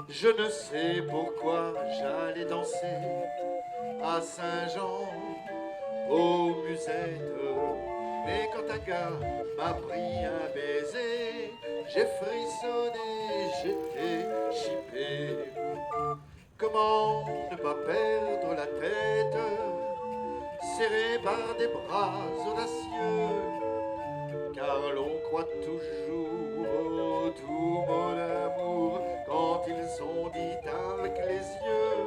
Je ne sais pourquoi j'allais danser à Saint-Jean, aux musettes. Mais quand un gars m'a pris un baiser, j'ai frissonné, j'étais chippé. Comment ne pas perdre la tête, serré par des bras audacieux, car l'on croit toujours au doux mot d'amour quand ils sont dits avec les yeux.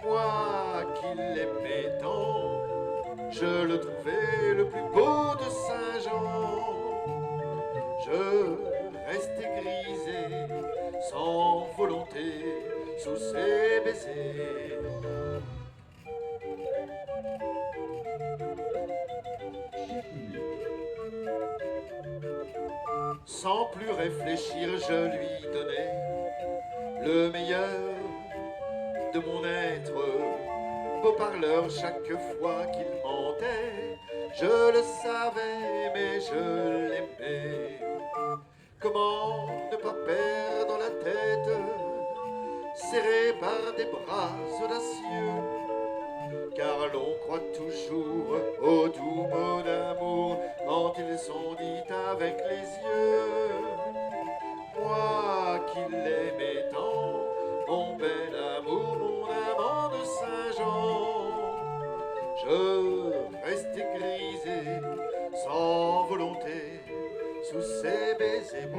Moi qui l'aimais tant, je le trouvais le plus beau de Saint-Jean. Je restais grisé, sans volonté, sous ses baisers. Sans plus réfléchir, je lui donnais le meilleur de mon être. Beau parleur chaque fois qu'il mentait, je le savais mais je l'aimais. Comment ne pas perdre la tête, serré par des bras audacieux, car l'on croit toujours aux doux mots d'amour quand ils sont dits avec les yeux. Moi qui l'aimais tant, mon bel amour, mon amant de Saint-Jean, je restais grisé, sans volonté, sous ses baisers.